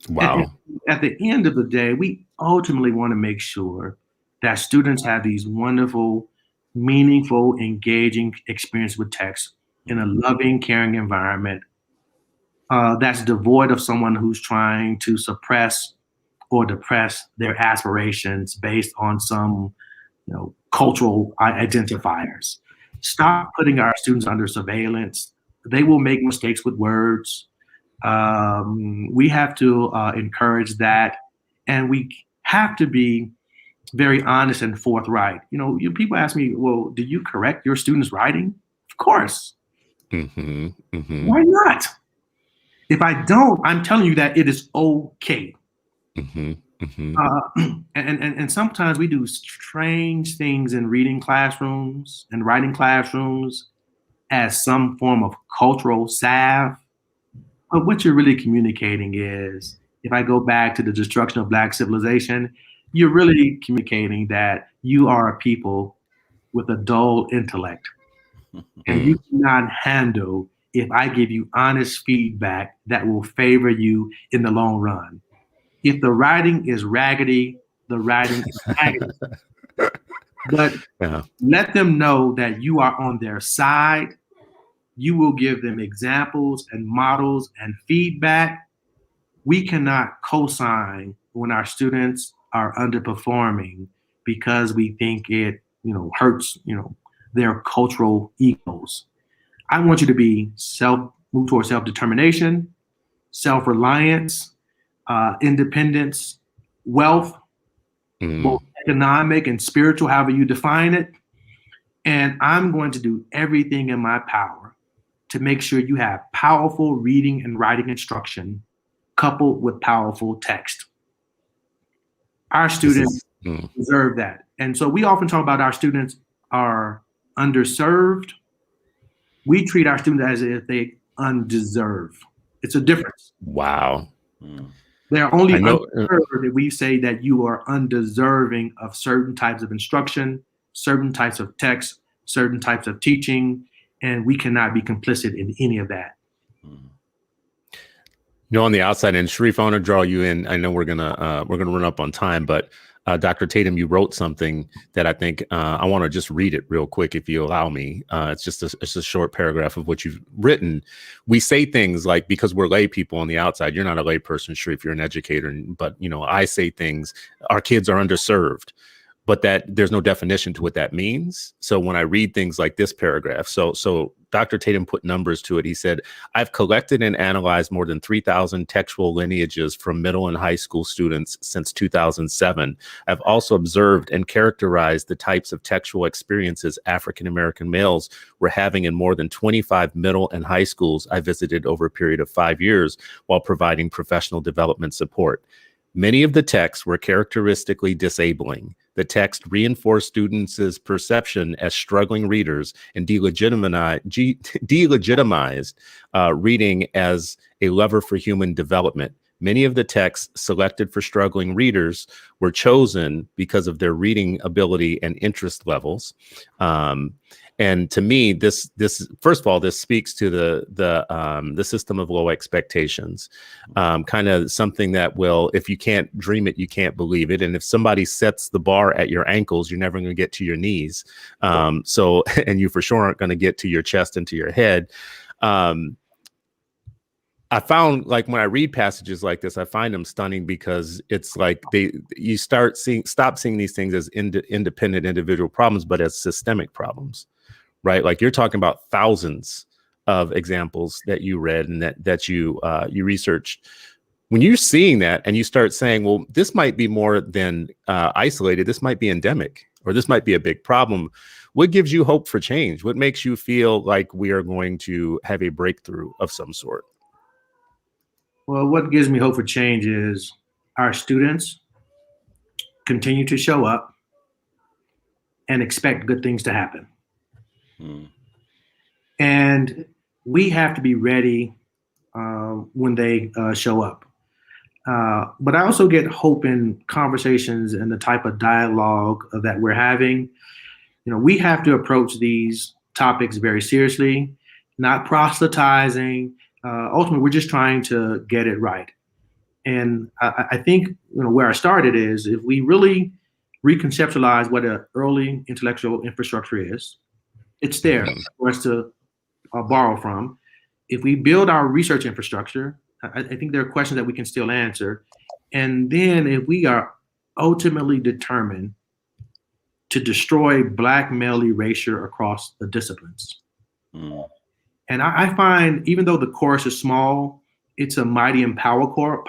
Wow. And at the end of the day, we ultimately want to make sure that students have these wonderful, meaningful, engaging experience with text in a loving, caring environment that's devoid of someone who's trying to suppress or depress their aspirations based on some cultural identifiers. Stop putting our students under surveillance. They will make mistakes with words. We have to encourage that, and we have to be very honest and forthright. People ask me, well, do you correct your students' writing? Of course. Mm-hmm, mm-hmm. Why not? If I don't, I'm telling you that it is okay. Mm-hmm, mm-hmm. And sometimes we do strange things in reading classrooms and writing classrooms as some form of cultural salve. But what you're really communicating is, if I go back to the destruction of Black civilization, you're really communicating that you are a people with a dull intellect. And you cannot handle if I give you honest feedback that will favor you in the long run. If the writing is raggedy, the writing is raggedy. But let them know that you are on their side. You will give them examples and models and feedback. We cannot co-sign when our students are underperforming because we think it, hurts, their cultural egos. I want you to be move towards self-determination, self-reliance, independence, wealth, both economic and spiritual, however you define it. And I'm going to do everything in my power to make sure you have powerful reading and writing instruction coupled with powerful text. Our students deserve that. And so we often talk about our students are underserved. We treat our students as if they undeserved. It's a difference. Wow. They're only undeserved if we say that you are undeserving of certain types of instruction, certain types of text, certain types of teaching, and we cannot be complicit in any of that. On the outside, and Sharif, I want to draw you in. I know we're gonna run up on time, but Dr. Tatum, you wrote something that I think I want to just read it real quick, if you allow me. It's just a short paragraph of what you've written. We say things like, because we're lay people on the outside. You're not a lay person, Sharif. You're an educator, but I say things. Our kids are underserved, but that there's no definition to what that means. So when I read things like this paragraph, so Dr. Tatum put numbers to it. He said, I've collected and analyzed more than 3,000 textual lineages from middle and high school students since 2007. I've also observed and characterized the types of textual experiences African-American males were having in more than 25 middle and high schools I visited over a period of 5 years while providing professional development support. Many of the texts were characteristically disabling. The text reinforced students' perception as struggling readers and delegitimized reading as a lever for human development. Many of the texts selected for struggling readers were chosen because of their reading ability and interest levels. And to me, this first of all, this speaks to the system of low expectations, kind of something that will, if you can't dream it, you can't believe it. And if somebody sets the bar at your ankles, you're never going to get to your knees. And you for sure aren't going to get to your chest and to your head. I found, like, when I read passages like this, I find them stunning because it's like you stop seeing these things as independent individual problems, but as systemic problems. Right, like you're talking about thousands of examples that you read and that you researched. When you're seeing that and you start saying, well, this might be more than isolated, this might be endemic, or this might be a big problem. What gives you hope for change? What makes you feel like we are going to have a breakthrough of some sort? Well, what gives me hope for change is our students continue to show up and expect good things to happen. And we have to be ready when they show up. But I also get hope in conversations and the type of dialogue that we're having. We have to approach these topics very seriously, not proselytizing. Ultimately, we're just trying to get it right. And I think where I started is if we really reconceptualize what an early intellectual infrastructure is, it's there for us to borrow from. If we build our research infrastructure, I think there are questions that we can still answer. And then if we are ultimately determined to destroy Black male erasure across the disciplines. And I find, even though the chorus is small, it's a mighty and powerful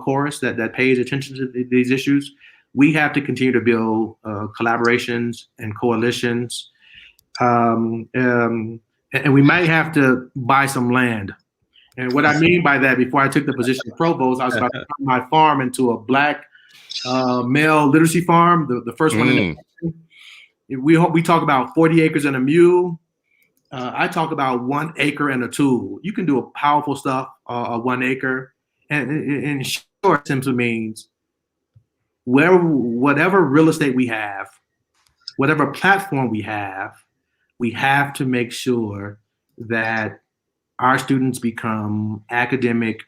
chorus that pays attention to these issues. We have to continue to build collaborations and coalitions. And we might have to buy some land. And what I mean by that, before I took the position of provost, I was about to turn my farm into a Black male literacy farm, the first one in the country. We talk about 40 acres and a mule. I talk about 1 acre and a tool. You can do a powerful stuff, 1 acre. And in short, it simply means whatever real estate we have, whatever platform we have to make sure that our students become academic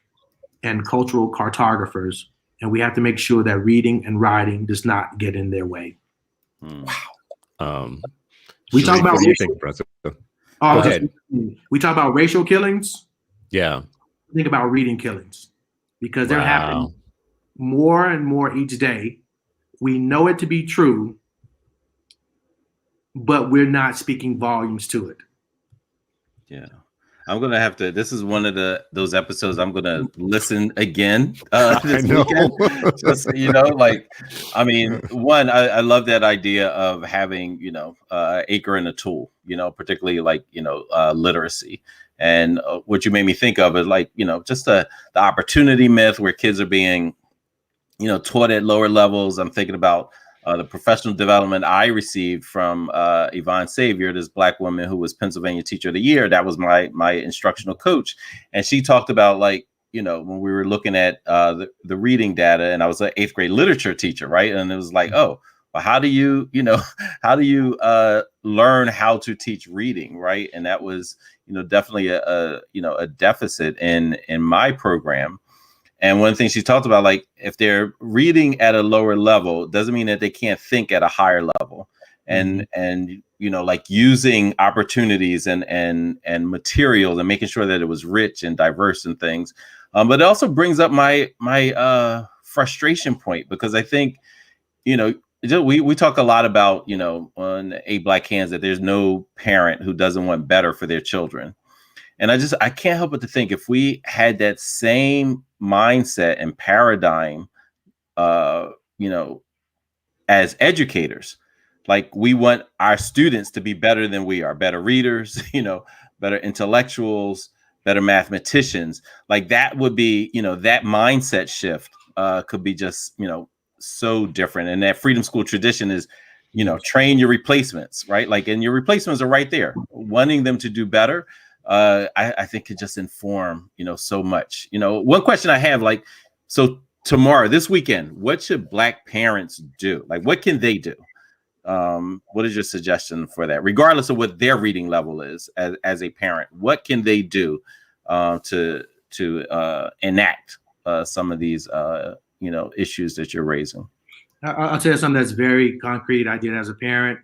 and cultural cartographers. And we have to make sure that reading and writing does not get in their way. Wow. We talk about Go ahead. We talk about racial killings. Yeah. Think about reading killings, because they're happening more and more each day. We know it to be true, but we're not speaking volumes to it. Yeah. I'm gonna have to. This is one of those episodes I'm gonna listen again this weekend. Just I mean, one, I love that idea of having acre and a tool. Particularly literacy, and what you made me think of is just the opportunity myth where kids are being taught at lower levels. I'm thinking about the professional development I received from Yvonne Savior, this Black woman who was Pennsylvania Teacher of the Year. That was my instructional coach. And she talked about when we were looking at the reading data, and I was an 8th grade literature teacher, right? And it was well, how do you learn how to teach reading, right? And that was, definitely a deficit in my program. And one thing she talked about, if they're reading at a lower level, doesn't mean that they can't think at a higher level. And using opportunities and materials and making sure that it was rich and diverse and things. But it also brings up my frustration point, because I think, we talk a lot about, on 8 Black Hands, that there's no parent who doesn't want better for their children. And I can't help but to think, if we had that same mindset and paradigm, as educators, we want our students to be better than we are, better readers, better intellectuals, better mathematicians. That would be, that mindset shift could be just, so different. And that Freedom School tradition is, train your replacements, right? And your replacements are right there, wanting them to do better. I think could just inform, so much. One question I have, so tomorrow, this weekend, what should Black parents do? What can they do? What is your suggestion for that, regardless of what their reading level is as a parent? What can they do to enact some of these issues that you're raising? I'll tell you something that's very concrete I did as a parent.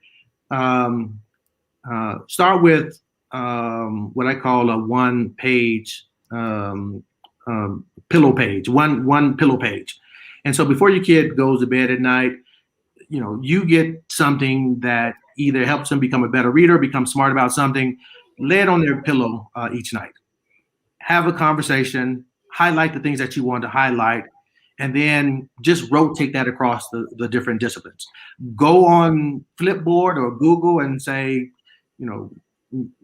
Start with what I call a one-page pillow page, one pillow page. And so before your kid goes to bed at night, you get something that either helps them become a better reader, become smart about something, lay it on their pillow each night. Have a conversation, highlight the things that you want to highlight, and then just rotate that across the different disciplines. Go on Flipboard or Google and say,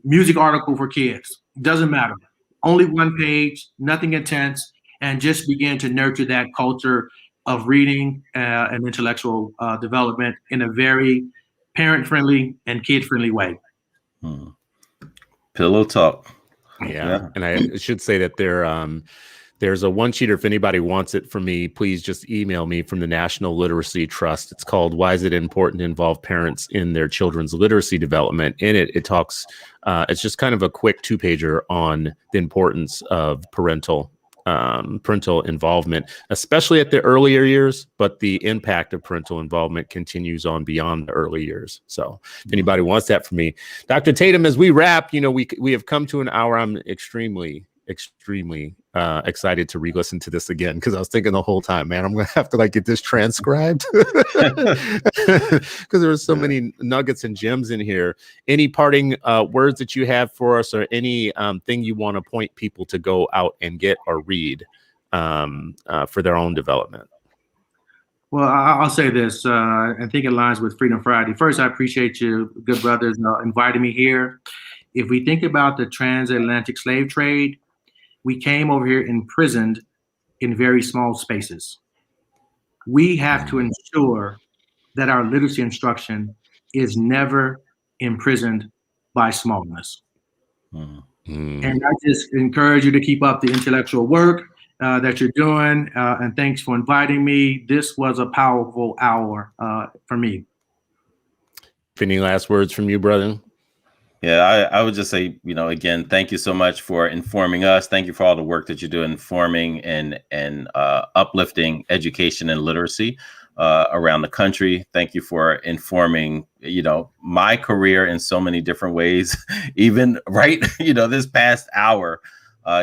music article for kids. Doesn't matter. Only one page, nothing intense. and just begin to nurture that culture of reading and intellectual development in a very parent-friendly and kid-friendly way. Pillow talk. Yeah. And I should say that there's a one-sheeter. If anybody wants it from me, please just email me from the National Literacy Trust. It's called "Why Is It Important to Involve Parents in Their Children's Literacy Development?" In it talks, it's just kind of a quick 2-pager on the importance of parental involvement, especially at the earlier years, but the impact of parental involvement continues on beyond the early years. So if anybody wants that from me, Dr. Tatum, as we wrap, we have come to an hour. I'm extremely excited to re-listen to this again, because I was thinking the whole time, man, I'm gonna have to get this transcribed, because there are so many nuggets and gems in here. Any parting words that you have for us, or any thing you want to point people to go out and get or read for their own development? Well, I'll say this. I think it aligns with Freedom Friday. First, I appreciate you, good brothers, inviting me here. If we think about the transatlantic slave trade, we came over here imprisoned in very small spaces. We have to ensure that our literacy instruction is never imprisoned by smallness. And I just encourage you to keep up the intellectual work that you're doing. And thanks for inviting me. This was a powerful hour for me. Any last words from you, brother? Yeah, I would just say, again, thank you so much for informing us. Thank you for all the work that you do informing and uplifting education and literacy around the country. Thank you for informing, my career in so many different ways. Even this past hour,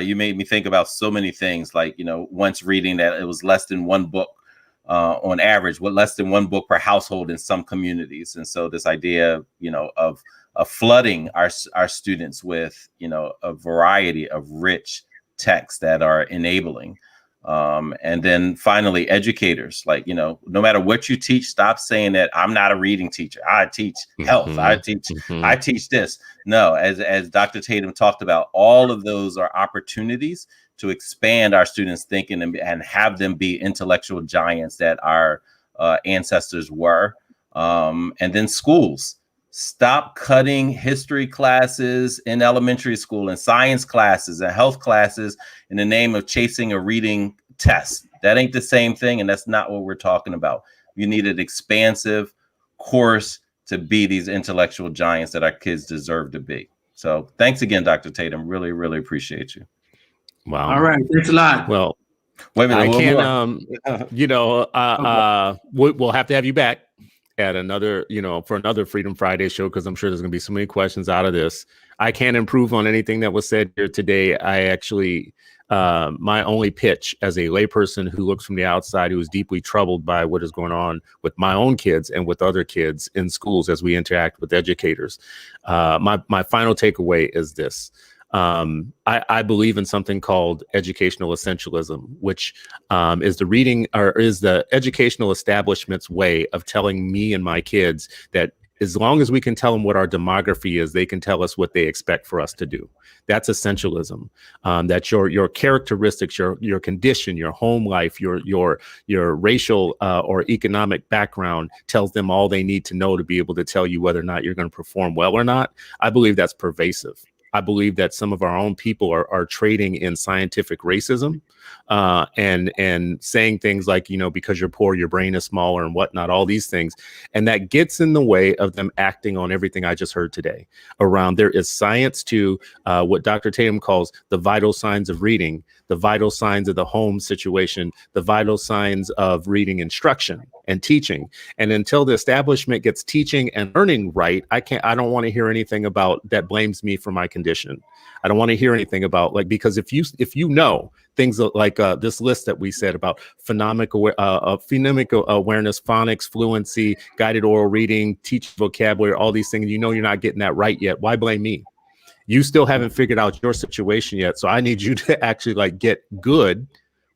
you made me think about so many things. Once reading that it was less than one book on average, less than one book per household in some communities. And so this idea, of flooding our students with, a variety of rich texts that are enabling. And then finally, educators, no matter what you teach, stop saying that I'm not a reading teacher. I teach health. I teach this. No, as Dr. Tatum talked about, all of those are opportunities to expand our students' thinking and have them be intellectual giants that our ancestors were. And then schools. Stop cutting history classes in elementary school and science classes and health classes in the name of chasing a reading test. That ain't the same thing, and that's not what we're talking about. You need an expansive course to be these intellectual giants that our kids deserve to be. So thanks again, Dr. Tatum. Really, really appreciate you. Wow. All right. Thanks a lot. Well, wait a minute. I can't, we'll have to have you back at another, for another Freedom Friday show, because I'm sure there's going to be so many questions out of this. I can't improve on anything that was said here today. I actually, my only pitch as a layperson who looks from the outside, who is deeply troubled by what is going on with my own kids and with other kids in schools as we interact with educators. My final takeaway is this. I believe in something called educational essentialism, which is the educational establishment's way of telling me and my kids that as long as we can tell them what our demography is, they can tell us what they expect for us to do. That's essentialism. That your characteristics, your condition, your home life, your racial or economic background tells them all they need to know to be able to tell you whether or not you're going to perform well or not. I believe that's pervasive. I believe that some of our own people are trading in scientific racism and saying things like, because you're poor, your brain is smaller and whatnot, all these things. And that gets in the way of them acting on everything I just heard today around there is science to what Dr. Tatum calls the vital signs of reading, the vital signs of the home situation, the vital signs of reading instruction and teaching. And until the establishment gets teaching and learning right, I don't want to hear anything about that blames me for my condition. I don't want to hear anything about because if you know things like this list that we said about phonemic awareness, phonics, fluency, guided oral reading, teach vocabulary, all these things, you're not getting that right yet. Why blame me? You still haven't figured out your situation yet. So I need you to actually get good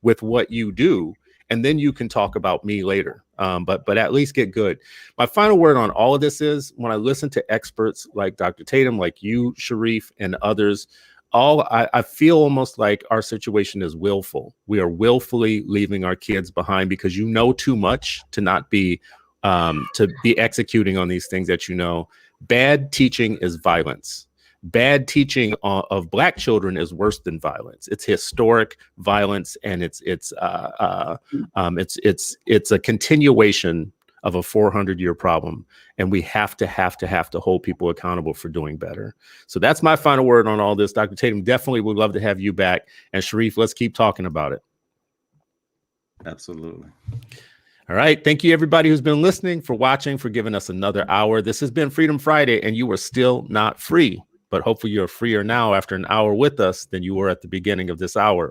with what you do. And then you can talk about me later. But at least get good. My final word on all of this is when I listen to experts like Dr. Tatum, like you, Sharif, and others, I feel almost like our situation is willful. We are willfully leaving our kids behind because you know too much to not be executing on these things that you know. Bad teaching is violence. Bad teaching of Black children is worse than violence. It's historic violence, and it's a continuation of a 400-year problem, and we have to hold people accountable for doing better. So that's my final word on all this. Dr. Tatum, definitely would love to have you back, and Sharif, let's keep talking about it. Absolutely. All right. Thank you, everybody who's been listening, for watching, for giving us another hour. This has been Freedom Friday, and you are still not free, but hopefully you're freer now after an hour with us than you were at the beginning of this hour.